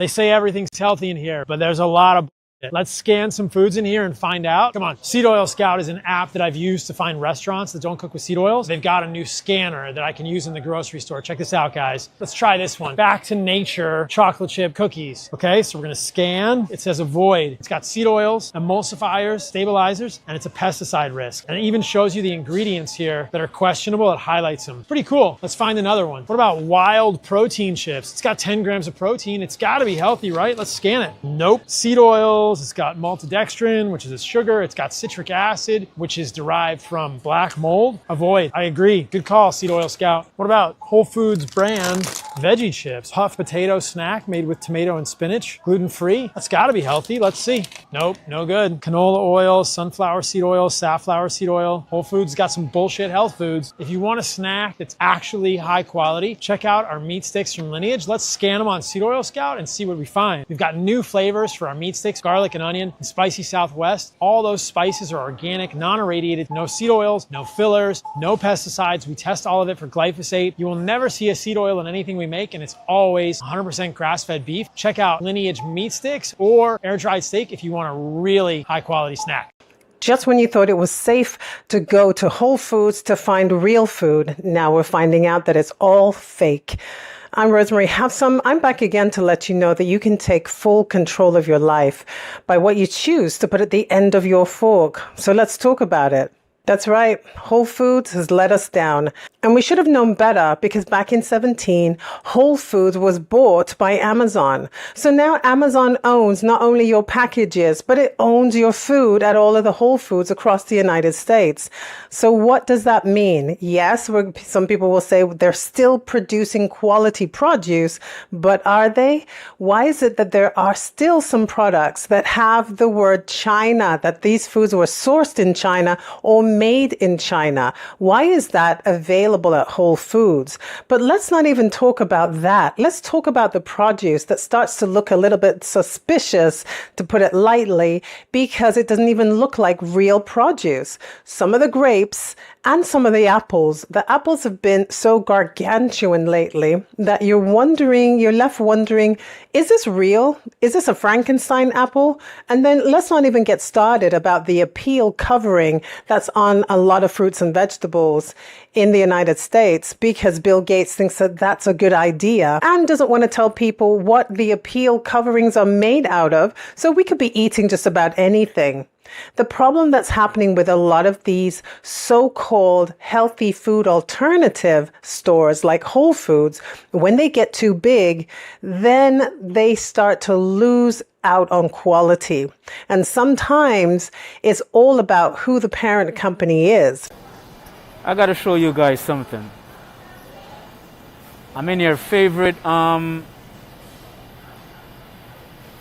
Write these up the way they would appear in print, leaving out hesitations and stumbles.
They say everything's healthy in here, but there's a lot of bullshit. Let's scan some foods in here and find out. Come on. Seed Oil Scout is an app that I've used to find restaurants that don't cook with seed oils. They've got a new scanner that I can use in the grocery store. Check this out, guys. Let's try this one. Back to Nature chocolate chip cookies. Okay, so we're gonna scan. It says avoid. It's got seed oils, emulsifiers, stabilizers, and it's a pesticide risk. And it even shows you the ingredients here that are questionable. It highlights them. Pretty cool. Let's find another one. What about wild protein chips? It's got 10 grams of protein. It's gotta be healthy, right? Let's scan it. Nope. Seed oils. It's got maltodextrin, which is a sugar. It's got citric acid, which is derived from black mold. Avoid. I agree. Good call, Seed Oil Scout. What about Whole Foods brand veggie chips? Puff potato snack made with tomato and spinach, gluten-free. That's gotta be healthy. Let's see. Nope, no good. Canola oil, sunflower seed oil, safflower seed oil. Whole Foods got some bullshit health foods. If you want a snack that's actually high quality, check out our meat sticks from Lineage. Let's scan them on Seed Oil Scout and see what we find. We've got new flavors for our meat sticks, garlic and onion, and spicy Southwest. All those spices are organic, non-irradiated, no seed oils, no fillers, no pesticides. We test all of it for glyphosate. You will never see a seed oil in anything we make, and it's always 100% grass-fed beef. Check out Lineage meat sticks or air-dried steak if you want a really high-quality snack. Just when you thought it was safe to go to Whole Foods to find real food, now we're finding out that it's all fake. I'm Rosemary Have-Some. I'm back again to let you know that you can take full control of your life by what you choose to put at the end of your fork. So let's talk about it. That's right. Whole Foods has let us down. And we should have known better because back in 2017, Whole Foods was bought by Amazon. So now Amazon owns not only your packages, but it owns your food at all of the Whole Foods across the United States. So what does that mean? Yes, some people will say they're still producing quality produce, but are they? Why is it that there are still some products that have the word China, that these foods were sourced in China or made in China? Why is that available at Whole Foods? But let's not even talk about that. Let's talk about the produce that starts to look a little bit suspicious, to put it lightly, because it doesn't even look like real produce. Some of the grapes and some of the apples have been so gargantuan lately that you're left wondering, is this real? Is this a Frankenstein apple? And then let's not even get started about the appeal covering that's on a lot of fruits and vegetables in the United States, because Bill Gates thinks that that's a good idea and doesn't want to tell people what the appeal coverings are made out of. So we could be eating just about anything. The problem that's happening with a lot of these so-called healthy food alternative stores like Whole Foods, when they get too big, then they start to lose out on quality. And sometimes it's all about who the parent company is. I gotta show you guys something. I'm in your favorite,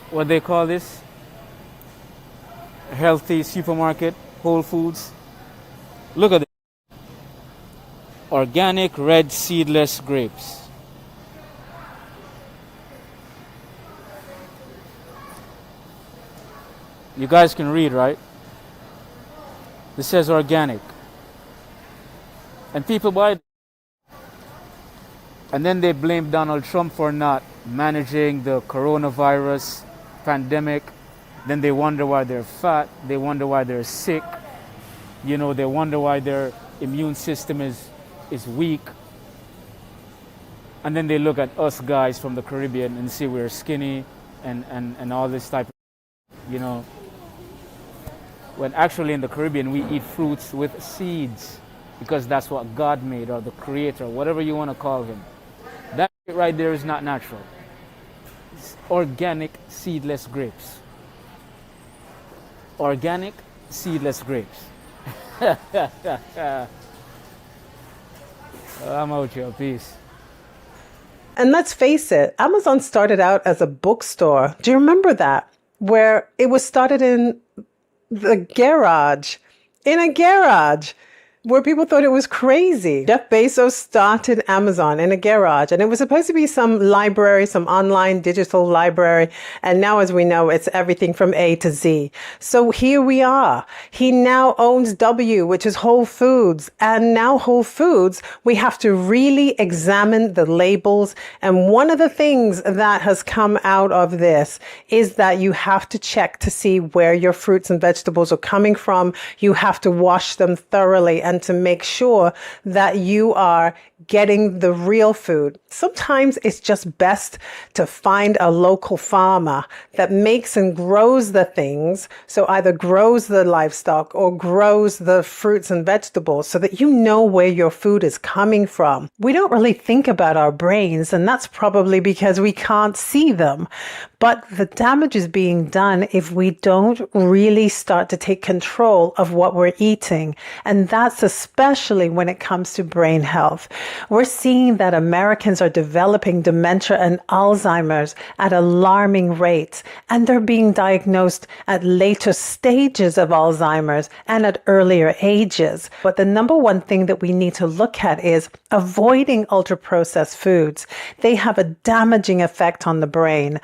what they call this? Healthy supermarket, Whole Foods. Look at this. Organic red seedless grapes. You guys can read, right? This says organic. And people buy it. And then they blame Donald Trump for not managing the coronavirus pandemic. Then they wonder why they're fat. They wonder why they're sick. They wonder why their immune system is weak. And then they look at us guys from the Caribbean and see we're skinny and all this type of, when actually in the Caribbean we eat fruits with seeds because that's what God made, or the creator, whatever you want to call him. That right there is not natural. It's organic seedless grapes. Organic seedless grapes. I'm out here, peace. And let's face it, Amazon started out as a bookstore. Do you remember that? Where it was started in the garage, in a garage. where people thought it was crazy. Jeff Bezos started Amazon in a garage, and it was supposed to be some library, some online digital library. And now, as we know, it's everything from A to Z. So here we are. He now owns W, which is Whole Foods. And now Whole Foods, we have to really examine the labels. And one of the things that has come out of this is that you have to check to see where your fruits and vegetables are coming from. You have to wash them thoroughly and to make sure that you are getting the real food. Sometimes it's just best to find a local farmer that makes and grows the things. So either grows the livestock or grows the fruits and vegetables so that you know where your food is coming from. We don't really think about our brains, and that's probably because we can't see them. But the damage is being done if we don't really start to take control of what we're eating. And that's especially when it comes to brain health. We're seeing that Americans are developing dementia and Alzheimer's at alarming rates, and they're being diagnosed at later stages of Alzheimer's and at earlier ages. But the number one thing that we need to look at is avoiding ultra-processed foods. They have a damaging effect on the brain.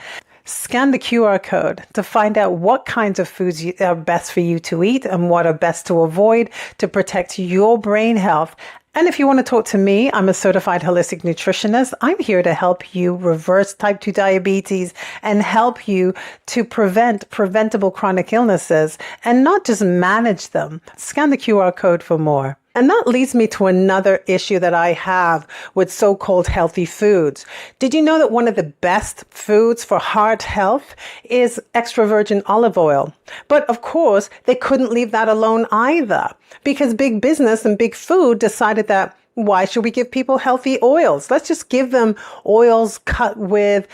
Scan the QR code to find out what kinds of foods are best for you to eat and what are best to avoid to protect your brain health. And if you want to talk to me, I'm a certified holistic nutritionist. I'm here to help you reverse type 2 diabetes and help you to prevent preventable chronic illnesses and not just manage them. Scan the QR code for more. And that leads me to another issue that I have with so-called healthy foods. Did you know that one of the best foods for heart health is extra virgin olive oil? But of course, they couldn't leave that alone either, because big business and big food decided that why should we give people healthy oils? Let's just give them oils cut with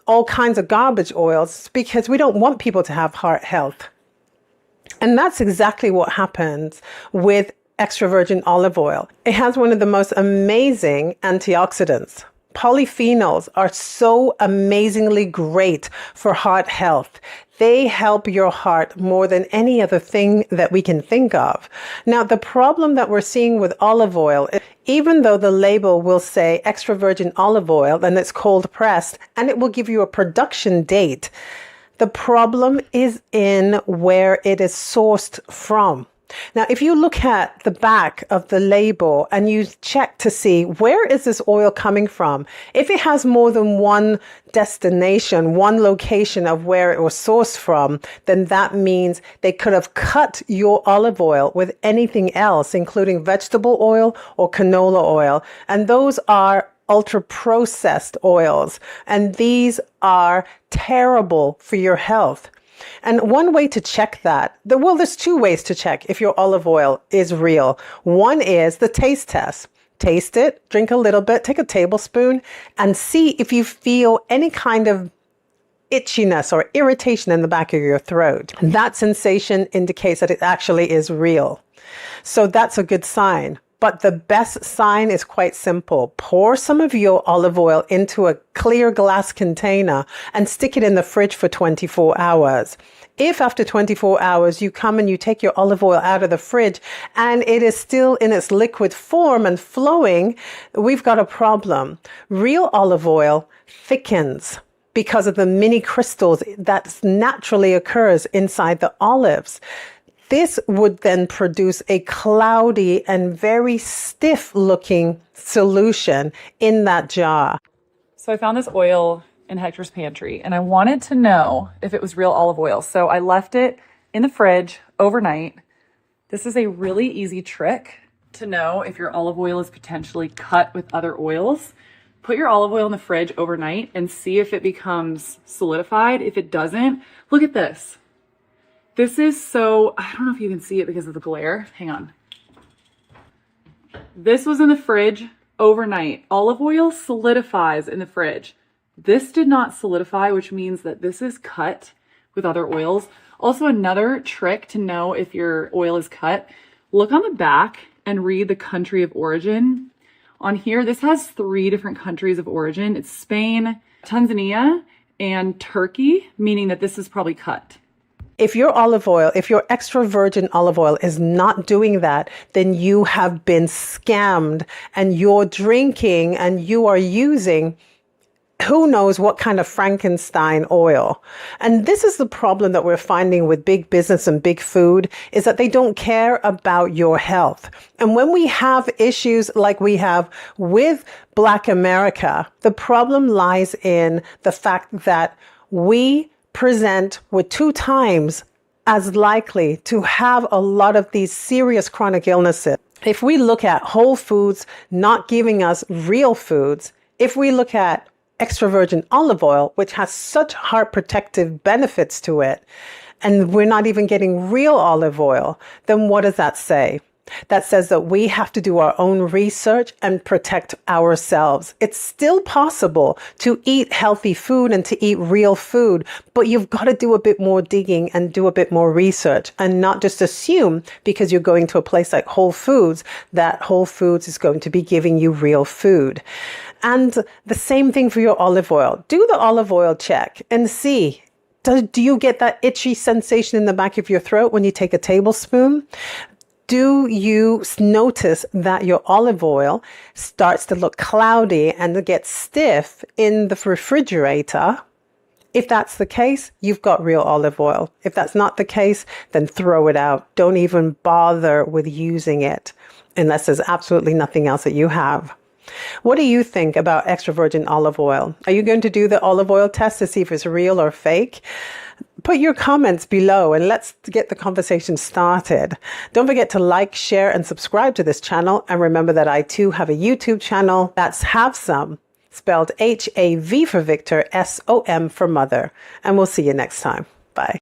all kinds of garbage oils because we don't want people to have heart health. And that's exactly what happens with extra virgin olive oil. It has one of the most amazing antioxidants. Polyphenols are so amazingly great for heart health. They help your heart more than any other thing that we can think of. Now, the problem that we're seeing with olive oil, even though the label will say extra virgin olive oil and it's cold pressed and it will give you a production date, the problem is in where it is sourced from. Now, if you look at the back of the label and you check to see where is this oil coming from, if it has more than one destination, one location of where it was sourced from, then that means they could have cut your olive oil with anything else, including vegetable oil or canola oil. And those are ultra-processed oils. And these are terrible for your health. And one way to check that, there's two ways to check if your olive oil is real. One is the taste test. Taste it, drink a little bit, take a tablespoon, and see if you feel any kind of itchiness or irritation in the back of your throat. That sensation indicates that it actually is real. So that's a good sign. But the best sign is quite simple. Pour some of your olive oil into a clear glass container and stick it in the fridge for 24 hours. If after 24 hours you come and you take your olive oil out of the fridge and it is still in its liquid form and flowing, we've got a problem. Real olive oil thickens because of the mini crystals that naturally occurs inside the olives. This would then produce a cloudy and very stiff looking solution in that jar. So I found this oil in Hector's pantry and I wanted to know if it was real olive oil. So I left it in the fridge overnight. This is a really easy trick to know if your olive oil is potentially cut with other oils. Put your olive oil in the fridge overnight and see if it becomes solidified. If it doesn't, look at this. This is so, I don't know if you can see it because of the glare. Hang on. This was in the fridge overnight. Olive oil solidifies in the fridge. This did not solidify, which means that this is cut with other oils. Also, another trick to know if your oil is cut, look on the back and read the country of origin. On here, this has 3 different countries of origin. It's Spain, Tanzania, and Turkey, meaning that this is probably cut. If your olive oil, if your extra virgin olive oil is not doing that, then you have been scammed and you're drinking and you are using who knows what kind of Frankenstein oil. And this is the problem that we're finding with big business and big food, is that they don't care about your health. And when we have issues like we have with Black America, the problem lies in the fact that we present with 2 times as likely to have a lot of these serious chronic illnesses. If we look at whole foods not giving us real foods, if we look at extra virgin olive oil, which has such heart protective benefits to it, and we're not even getting real olive oil, then what does that say? That says that we have to do our own research and protect ourselves. It's still possible to eat healthy food and to eat real food, but you've got to do a bit more digging and do a bit more research and not just assume because you're going to a place like Whole Foods that Whole Foods is going to be giving you real food. And the same thing for your olive oil. Do the olive oil check and see, do you get that itchy sensation in the back of your throat when you take a tablespoon? Do you notice that your olive oil starts to look cloudy and it gets stiff in the refrigerator? If that's the case, you've got real olive oil. If that's not the case, then throw it out. Don't even bother with using it unless there's absolutely nothing else that you have. What do you think about extra virgin olive oil? Are you going to do the olive oil test to see if it's real or fake? Put your comments below and let's get the conversation started. Don't forget to like, share, and subscribe to this channel. And remember that I too have a YouTube channel that's Have Some, spelled HAV for Victor, SOM for Mother. And we'll see you next time. Bye.